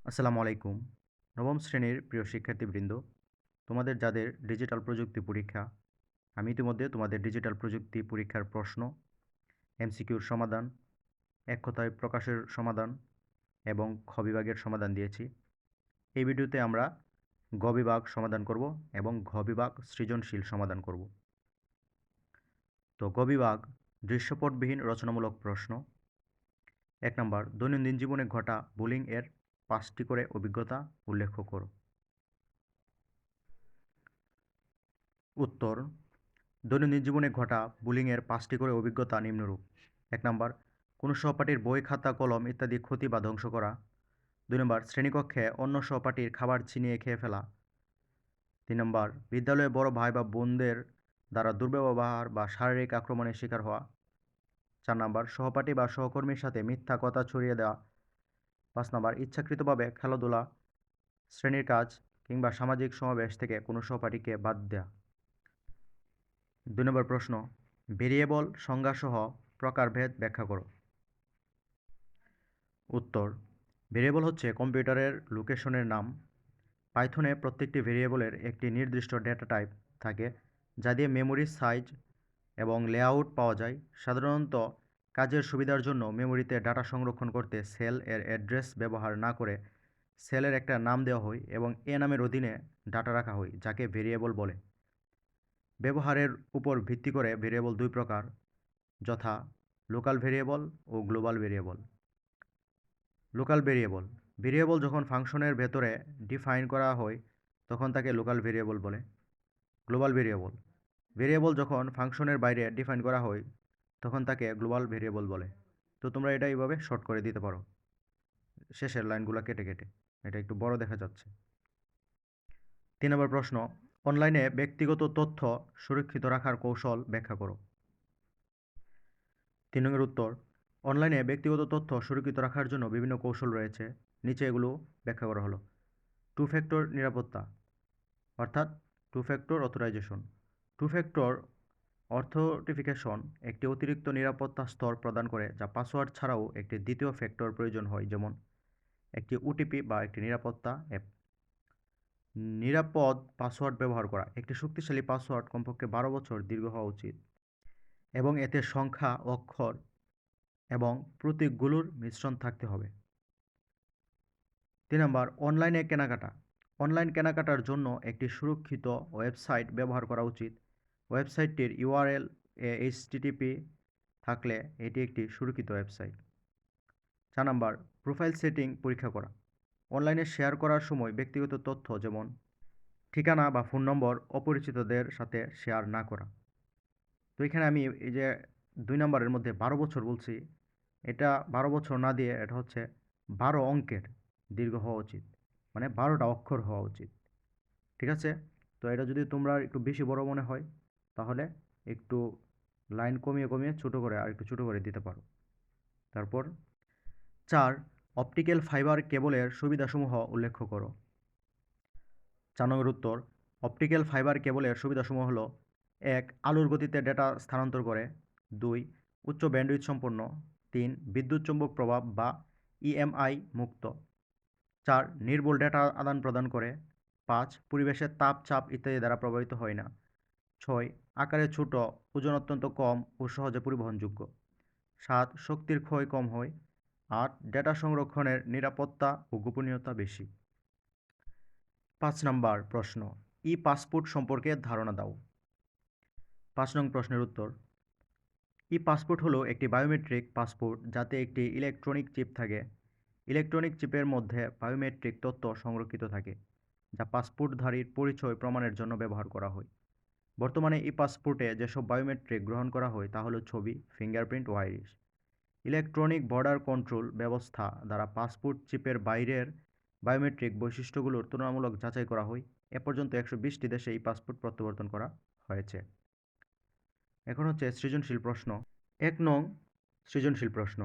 আসসালামু আলাইকুম। নবম শ্রেণীর প্রিয় শিক্ষার্থীবৃন্দ, তোমাদের যাদের ডিজিটাল প্রযুক্তি পরীক্ষা, আমি ইতিমধ্যে তোমাদের ডিজিটাল প্রযুক্তি পরীক্ষার প্রশ্ন, এমসিকিউর সমাধান, এক কথায় প্রকাশের সমাধান এবং খ বিভাগের সমাধান দিয়েছি। এই ভিডিওতে আমরা গ বিভাগ সমাধান করব এবং ঘ বিভাগ সৃজনশীল সমাধান করব। তো গ বিভাগ দৃশ্যপটবিহীন রচনামূলক প্রশ্ন। ১ নম্বর, দৈনন্দিন জীবনে ঘটা বুলিং এর ৫টি করে অভিজ্ঞতা উল্লেখ করো। উত্তর, দৈনন্দিন জীবনে ঘটা বুলিংয়ের ৫টি করে অভিজ্ঞতা নিম্নরূপ। ১ নাম্বার, কোনো সহপাঠীর বই, খাতা, কলম ইত্যাদি ক্ষতি বা ধ্বংস করা। ২ নম্বর, শ্রেণীকক্ষে অন্য সহপাঠীর খাবার ছিনিয়ে খেয়ে ফেলা। ৩ নম্বর, বিদ্যালয়ে বড় ভাই বা বোনদের দ্বারা দুর্ব্যবহার বা শারীরিক আক্রমণের শিকার হওয়া। ৪ নম্বর, সহপাঠী বা সহকর্মীর সাথে মিথ্যা কথা ছড়িয়ে দেওয়া। ৫ নম্বর, ইচ্ছাকৃতভাবে খেলাধুলা, শ্রেণীর কাজ কিংবা সামাজিক সমাবেশ থেকে কোনো সহপাঠীকে বাদ দেওয়া। ২ নম্বর প্রশ্ন, ভেরিয়েবল সংজ্ঞাসহ প্রকারভেদ ব্যাখ্যা করো। উত্তর, ভেরিয়েবল হচ্ছে কম্পিউটারের লোকেশনের নাম। পাইথনে প্রত্যেকটি ভেরিয়েবলের একটি নির্দিষ্ট ডেটা টাইপ থাকে, যা দিয়ে মেমোরি সাইজ এবং লেআউট পাওয়া যায়। সাধারণত কাজের সুবিধার জন্য মেমোরিতে ডাটা সংরক্ষণ করতে সেল এর অ্যাড্রেস ব্যবহার না করে সেলের একটা নাম দেওয়া হয় এবং এ নামের অধীনে ডাটা রাখা হয়, যাকে ভেরিয়েবল বলে। ব্যবহারের উপর ভিত্তি করে ভেরিয়েবল দুই প্রকার, যথা লোকাল ভেরিয়েবল ও global variable. Local variable, variable যখন ফাংশনের ভেতরে ডিফাইন করা হয় তখন তাকে লোকাল ভেরিয়েবল বলে। গ্লোবাল ভেরিয়েবল, ভেরিয়েবল যখন ফাংশনের বাইরে ডিফাইন করা হয় তখন তাকে গ্লোবাল ভেরিয়েবল বলে। তো তোমরা এটা এইভাবে শর্ট করে দিতে পারো, শেষের লাইনগুলো কেটে কেটে। এটা একটু বড় দেখা যাচ্ছে। ৩ নম্বর প্রশ্ন, অনলাইনে ব্যক্তিগত তথ্য সুরক্ষিত রাখার কৌশল ব্যাখ্যা করো। ৩ নং উত্তর, অনলাইনে ব্যক্তিগত তথ্য সুরক্ষিত রাখার জন্য বিভিন্ন কৌশল রয়েছে। নিচে এগুলো ব্যাখ্যা করা হলো। টু ফ্যাক্টর নিরাপত্তা, অর্থাৎ two factor authorization. Two factor authentification একটি অতিরিক্ত নিরাপত্তা স্তর প্রদান করে, যা পাসওয়ার্ড ছাড়াও একটি দ্বিতীয় ফ্যাক্টর প্রয়োজন হয়, যেমন একটি ওটিপি বা একটি নিরাপত্তা অ্যাপ। নিরাপদ পাসওয়ার্ড ব্যবহার করা, একটি শক্তিশালী পাসওয়ার্ড কমপক্ষে ১২ বছর দীর্ঘ হওয়া উচিত এবং এতে সংখ্যা, অক্ষর এবং প্রতীকগুলোর মিশ্রণ থাকতে হবে। ৩ নম্বর, অনলাইনে কেনাকাটা। অনলাইন কেনাকাটার জন্য একটি সুরক্ষিত ওয়েবসাইট ব্যবহার করা উচিত। ওয়েবসাইটটির ইউআরএল এইচটিটিপি থাকলে এটি একটি সুরক্ষিত ওয়েবসাইট। ৪ নম্বর, প্রোফাইল সেটিং পরীক্ষা করা। অনলাইনে শেয়ার করার সময় ব্যক্তিগত তথ্য যেমন ঠিকানা বা ফোন নম্বর অপরিচিতদের সাথে শেয়ার না করা। তো এখানে আমি এই যে ২ নম্বরের মধ্যে ১২ বছর বলছি, এটা ১২ বছর না দিয়ে এটা হচ্ছে ১২ অঙ্কের দীর্ঘ হওয়া উচিত, মানে ১২টা অক্ষর হওয়া উচিত। ঠিক আছে? তো এটা যদি তোমরা একটু বেশি বড় মনে হয় তাহলে একটু লাইন কমিয়ে কমিয়ে ছোটো করে আর একটু ছোটো করে দিতে পারো। তারপর ৪, অপটিক্যাল ফাইবার কেবলের সুবিধাসমূহ উল্লেখ করো। ৪ নম্বর উত্তর, অপটিক্যাল ফাইবার কেবলের সুবিধাসমূহ হলো: ১, আলোর গতিতে ডেটা স্থানান্তর করে। ২, উচ্চ ব্যান্ডউইথ সম্পন্ন। ৩, বিদ্যুৎ চৌম্বক প্রভাব বা ইএমআই মুক্ত। ৪, নির্ভুল ডেটা আদান প্রদান করে। ৫, পরিবেশের তাপ, চাপ ইত্যাদি দ্বারা প্রভাবিত হয় না। ৬, আকারে ছোট, ওজন অত্যন্ত কম ও সহজে পরিবহনযোগ্য। ৭, শক্তির ক্ষয় কম হয়। ৮, ডেটা সংরক্ষণের নিরাপত্তা ও গোপনীয়তা বেশি। ৫ নাম্বার প্রশ্ন, ই পাসপোর্ট সম্পর্কে ধারণা দাও। ৫ নং প্রশ্নের উত্তর, ই পাসপোর্ট হলো একটি বায়োমেট্রিক পাসপোর্ট যাতে একটি ইলেকট্রনিক চিপ থাকে। ইলেকট্রনিক চিপের মধ্যে বায়োমেট্রিক তথ্য সংরক্ষিত থাকে, যা পাসপোর্টধারীর পরিচয় প্রমাণের জন্য ব্যবহার করা হয়। বর্তমানে ই পাসপোর্টে যেসব বায়োমেট্রিক গ্রহণ করা হয় তা হলো ছবি, ফিঙ্গারপ্রিন্ট ও আইরিশ। ইলেকট্রনিক বর্ডার কন্ট্রোল ব্যবস্থা দ্বারা পাসপোর্ট চিপের বাইরের বায়োমেট্রিক বৈশিষ্ট্যগুলোর তুলনামূলক যাচাই করা হয়। এ পর্যন্ত ১২০টি দেশে এই পাসপোর্ট প্রত্যাবর্তন করা হয়েছে। এখন হচ্ছে সৃজনশীল প্রশ্ন। ১ নং সৃজনশীল প্রশ্ন।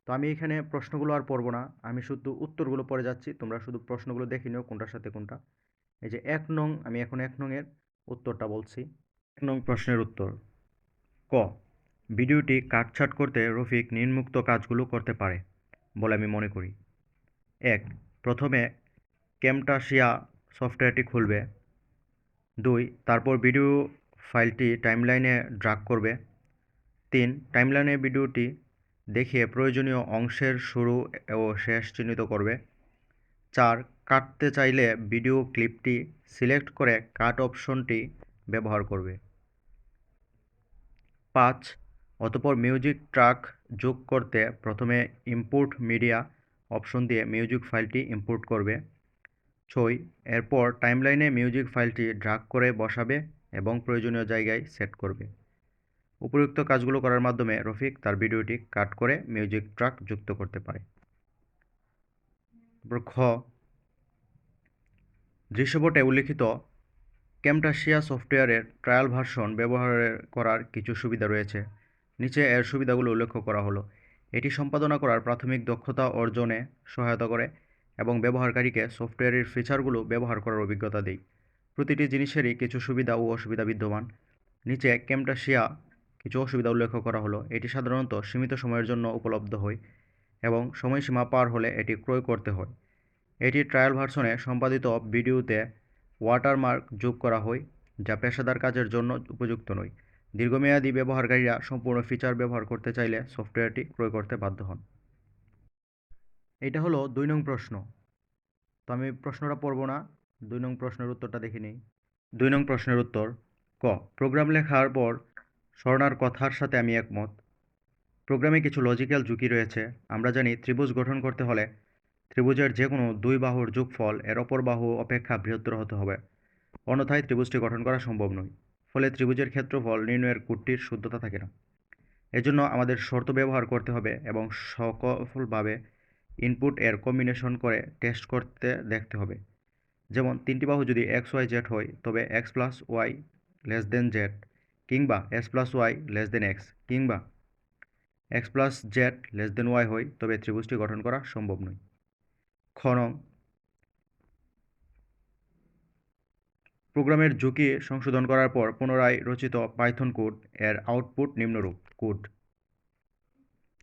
তো আমি এখানে প্রশ্নগুলো আর পড়ব না, আমি শুধু উত্তরগুলো পড়ে যাচ্ছি, তোমরা শুধু প্রশ্নগুলো দেখে নিও কোনটার সাথে কোনটা। এই যে ১ নং, আমি এখন ১ নং এর উত্তরটা বলছি। ১ নং প্রশ্নের উত্তর: ক, ভিডিওটি কাটছাঁট করতে রফিক নিম্নোক্ত কাজগুলো করতে পারে বলে আমি মনে করি। ১, প্রথমে ক্যামটাসিয়া সফটওয়্যারটি খুলবে। 2. তারপর ভিডিও ফাইলটি টাইমলাইনে ড্র্যাগ করবে। 3. টাইমলাইনে ভিডিওটি দেখিয়ে প্রয়োজনীয় অংশের শুরু ও শেষ চিহ্নিত করবে। 4. কাটতে চাইলে ভিডিও ক্লিপটি সিলেক্ট করে কাট অপশনটি ব্যবহার করবে। 5. অতঃপর মিউজিক ট্র্যাক যোগ করতে প্রথমে ইম্পোর্ট মিডিয়া অপশন দিয়ে মিউজিক ফাইলটি ইম্পোর্ট করবে। 6. এরপর টাইমলাইনে মিউজিক ফাইলটি ড্র্যাগ করে বসাবে এবং প্রয়োজনীয় জায়গায় সেট করবে। উপরোক্ত কাজগুলো করার মাধ্যমে রফিক তার ভিডিওটি কাট করে মিউজিক ট্র্যাক যুক্ত করতে পারে। খ, দৃশ্যপটে উল্লিখিত ক্যামটাসিয়া সফটওয়্যারের ট্রায়াল ভার্সন ব্যবহার করার কিছু সুবিধা রয়েছে। নিচে এর সুবিধাগুলো উল্লেখ করা হলো। এটি সম্পাদনা করার প্রাথমিক দক্ষতা অর্জনে সহায়তা করে এবং ব্যবহারকারীকে সফটওয়্যারের ফিচারগুলো ব্যবহার করার অভিজ্ঞতা দেয়। প্রতিটি জিনিসেরই কিছু সুবিধা ও অসুবিধা বিদ্যমান। নিচে ক্যামটাসিয়া কিছু অসুবিধা উল্লেখ করা হলো। এটি সাধারণত সীমিত সময়ের জন্য উপলব্ধ হয় এবং সময়সীমা পার হলে এটি ক্রয় করতে হয়। এটি ট্রায়াল ভার্সনে সম্পাদিত ভিডিওতে ওয়াটারমার্ক যোগ করা হয়, যা পেশাদার কাজের জন্য উপযুক্ত নয়। দীর্ঘমেয়াদী ব্যবহারকারীরা সম্পূর্ণ ফিচার ব্যবহার করতে চাইলে সফটওয়্যারটি ক্রয় করতে বাধ্য হন। এটা হলো 2 নং প্রশ্ন। তো আমি প্রশ্নটা পড়ব না, 2 নং প্রশ্নের উত্তরটা দেখে নিই। 2 নং প্রশ্নের উত্তর: ক, প্রোগ্রাম লেখার পর স্বর্ণার কথার সাথে আমি একমত। প্রোগ্রামে কিছু লজিক্যাল ঝুঁকি রয়েছে। আমরা জানি ত্রিভুজ গঠন করতে হলে ত্রিভুজের যে কোনো 2 বাহুর যোগফল এর অপর বাহু অপেক্ষা বৃহত্তর হতে হবে, অন্যথায় ত্রিভুজটি গঠন করা সম্ভব নয়। ফলে ত্রিভুজের ক্ষেত্রফল নির্ণয়ের কোডটির শুদ্ধতা থাকে না। এজন্য আমাদের শর্ত ব্যবহার করতে হবে এবং সফলভাবে ইনপুট এর কম্বিনেশন করে টেস্ট করতে দেখতে হবে। যেমন 3টি বাহু যদি এক্স ওয়াই জেড হয় তবে X plus Y less than Z, কিংবা X plus Y less than X, কিংবা X plus Z less than Y হয়, তবে ত্রিভুজটি গঠন করা সম্ভব নয়। খ নং, প্রোগ্রামের ঝুঁকি সংশোধন করার পর পুনরায় রচিত পাইথন কোড এর আউটপুট নিম্নরূপ। কোড,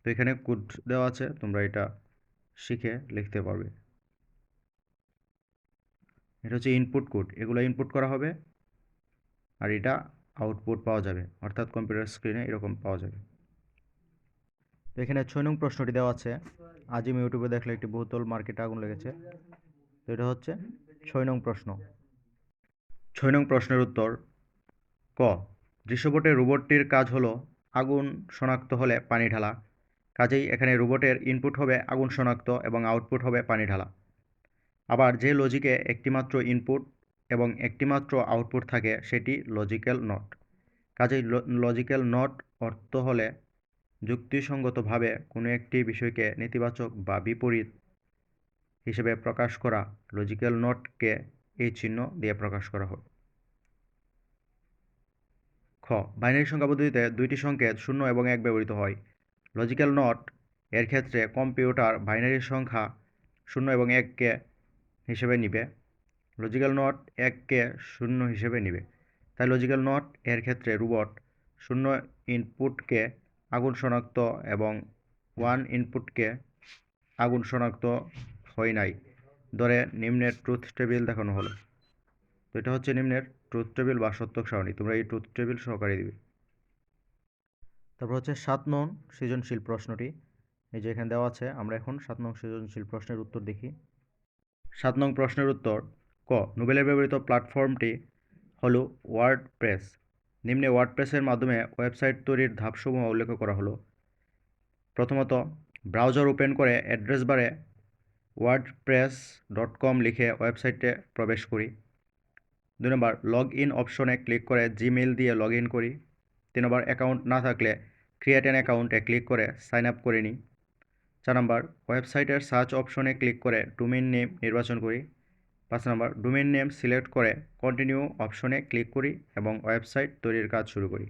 তো এখানে কোড দেওয়া আছে, তোমরা এটা শিখে লিখতে পারবে। এটা হচ্ছে ইনপুট কোড, এগুলো ইনপুট করা হবে আর এটা আউটপুট পাওয়া যাবে, অর্থাৎ কম্পিউটার স্ক্রিনে এরকম পাওয়া যাবে। তো এখানে 6 নং প্রশ্নটি দেওয়া আছে, আজিম ইউটিউবে দেখলে একটি বহুতল মার্কেটে আগুন লেগেছে। তো এটা হচ্ছে 6 নং প্রশ্ন। 6 নং প্রশ্নের উত্তর: ক, দৃশ্যপটে রোবটটির কাজ হলো আগুন শনাক্ত হলে পানি ঢালা। কাজেই এখানে রোবটের ইনপুট হবে আগুন শনাক্ত এবং আউটপুট হবে পানি ঢালা। আবার যে লজিকে একটিমাত্র ইনপুট এবং একটিমাত্র আউটপুট থাকে সেটি লজিক্যাল নট। কাজেই লজিক্যাল নট অর্থ হলে যুক্তিসঙ্গতভাবে কোনো একটি বিষয়কে নেতিবাচক বা বিপরীত হিসেবে প্রকাশ করা। লজিক্যাল নটকে এই চিহ্ন দিয়ে প্রকাশ করা হয়। খ, বাইনারি সংখ্যা পদ্ধতিতে 2টি সংকেত 0 এবং 1 ব্যবহৃত হয়। লজিক্যাল নট এর ক্ষেত্রে কম্পিউটার বাইনারি সংখ্যা 0 এবং 1কে হিসেবে নিবে। লজিক্যাল নট 1কে 0 হিসেবে নিবে। তাই লজিক্যাল নট এর ক্ষেত্রে রোবট 0 ইনপুটকে আগুন শনাক্ত এবং 1 ইনপুটকে আগুন শনাক্ত হয় নাই ধরে নিম্নের ট্রুথ টেবিল দেখানো হলো। তো এটা হচ্ছে নিম্নের ট্রুথ টেবিল বা সত্যক সারণী, তোমরা এই ট্রুথ টেবিল সহকারে দিবে। তারপর হচ্ছে 7 নং সৃজনশীল প্রশ্নটি, এই যে এখানে দেওয়া আছে। আমরা এখন 7 নং সৃজনশীল প্রশ্নের উত্তর দেখি। 7 নং প্রশ্নের উত্তর: ক, নোবেলের ব্যবহৃত প্ল্যাটফর্মটি হলো ওয়ার্ডপ্রেস। নিম্নে ওয়ার্ডপ্রেসের মাধ্যমে ওয়েবসাইট তৈরির ধাপসমূহ উল্লেখ করা হলো। প্রথমত, ব্রাউজার ওপেন করে অ্যাড্রেস বারে wordpress.com লিখে ওয়েবসাইটে প্রবেশ করি। 2 নম্বর, লগ ইন অপশনে ক্লিক করে জিমেইল দিয়ে লগ ইন করি। 3 নম্বর, অ্যাকাউন্ট না থাকলে ক্রিয়েট অ্যান অ্যাকাউন্টে ক্লিক করে সাইন আপ করে নিই। 4 নম্বর, ওয়েবসাইটের সার্চ অপশনে ক্লিক করে ডোমেইন নেম নির্বাচন করি। 5 নম্বর, ডোমেইন নেম সিলেক্ট করে কন্টিনিউ অপশনে ক্লিক করি এবং ওয়েবসাইট তৈরির কাজ শুরু করি।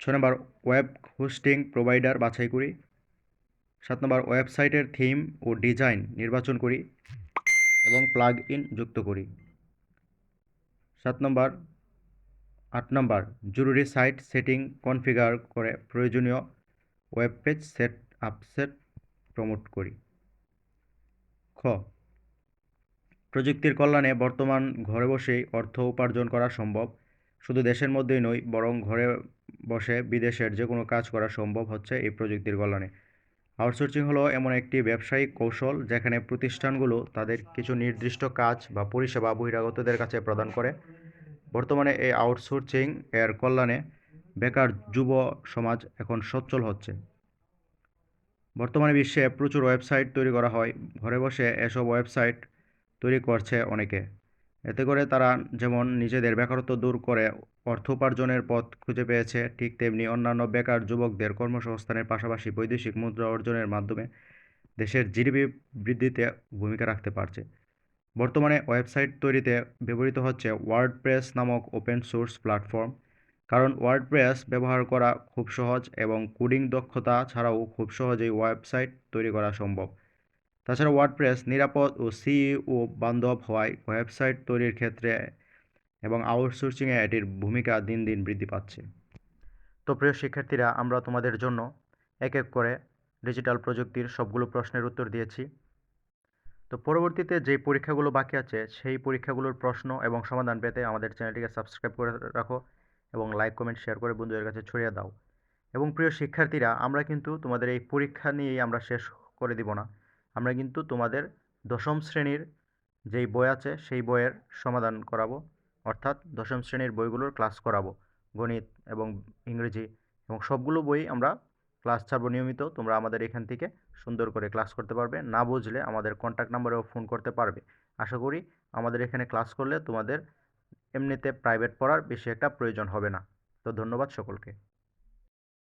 6 নম্বর, ওয়েব হোস্টিং প্রোভাইডার বাছাই করি। 7 নম্বর, ওয়েবসাইটের থিম ও ডিজাইন নির্বাচন করি এবং প্লাগ ইন যুক্ত করি। 8 নম্বর, জরুরি সাইট সেটিং কনফিগার করে প্রয়োজনীয় ওয়েব পেজ সেট প্রমোট করি। প্রযুক্তির কল্যাণে বর্তমান ঘরে বসেই অর্থ উপার্জন করা সম্ভব। শুধু দেশের মধ্যেই নয়, বরং ঘরে বসে বিদেশের যে কোনো কাজ করা সম্ভব হচ্ছে এই প্রযুক্তির কল্যাণে। আউটসোর্সিং হলো এমন একটি ব্যবসায়িক কৌশল যেখানে প্রতিষ্ঠানগুলো তাদের কিছু নির্দিষ্ট কাজ বা পরিষেবা বহিরাগতদের কাছে প্রদান করে। বর্তমানে এই আউটসোর্সিং এর কল্যাণে বেকার যুব সমাজ এখন সচ্ছল হচ্ছে। বর্তমানে বিশ্বে প্রচুর ওয়েবসাইট তৈরি করা হয়। ঘরে বসে এসব ওয়েবসাইট তৈরি করছে অনেকে। এতে করে তারা যেমন নিজেদের বেকারত্ব দূর করে অর্থ উপার্জনের পথ খুঁজে পেয়েছে, ঠিক তেমনি অন্যান্য বেকার যুবকদের কর্মসংস্থানের পাশাপাশি বৈদেশিক মুদ্রা অর্জনের মাধ্যমে দেশের জিডিপি বৃদ্ধিতে ভূমিকা রাখতে পারছে। বর্তমানে ওয়েবসাইট তৈরিতে ব্যবহৃত হচ্ছে ওয়ার্ডপ্রেস নামক ওপেন সোর্স প্ল্যাটফর্ম। কারণ ওয়ার্ডপ্রেস ব্যবহার করা খুব সহজ এবং কোডিং দক্ষতা ছাড়াও খুব সহজেই ওয়েবসাইট তৈরি করা সম্ভব। তাছাড়া ওয়ার্ডপ্রেস নিরাপদ ও সিইও বান্ধব হওয়ায় ওয়েবসাইট তৈরির ক্ষেত্রে এবং আউটসোর্সিংয়ে এটির ভূমিকা দিন দিন বৃদ্ধি পাচ্ছে। তো প্রিয় শিক্ষার্থীরা, আমরা তোমাদের জন্য এক এক করে ডিজিটাল প্রযুক্তির সবগুলো প্রশ্নের উত্তর দিয়েছি। তো পরবর্তীতে যেই পরীক্ষাগুলো বাকি আছে সেই পরীক্ষাগুলোর প্রশ্ন এবং সমাধান পেতে আমাদের চ্যানেলটিকে সাবস্ক্রাইব করে রাখো এবং লাইক কমেন্ট শেয়ার করে বন্ধুদের কাছে ছড়িয়ে দাও। এবং প্রিয় শিক্ষার্থীরা, আমরা কিন্তু তোমাদের এই পরীক্ষা নিয়েই আমরা শেষ করে দিব না। আমরা কিন্তু তোমাদের দশম শ্রেণীর যেই বই আছে সেই বইয়ের সমাধান করাবো, অর্থাৎ দশম শ্রেণীর বইগুলোর ক্লাস করাবো। গণিত এবং ইংরেজি এবং সবগুলো বই আমরা ক্লাস ছাড়বো নিয়মিত। তোমরা আমাদের এখান থেকে সুন্দর করে ক্লাস করতে পারবে। না বুঝলে আমাদের কন্ট্যাক্ট নাম্বারেও ফোন করতে পারবে। আশা করি আমাদের এখানে ক্লাস করলে তোমাদের এমনিতে প্রাইভেট পড়ার বেশি একটা প্রয়োজন হবে না। তো ধন্যবাদ সকলকে।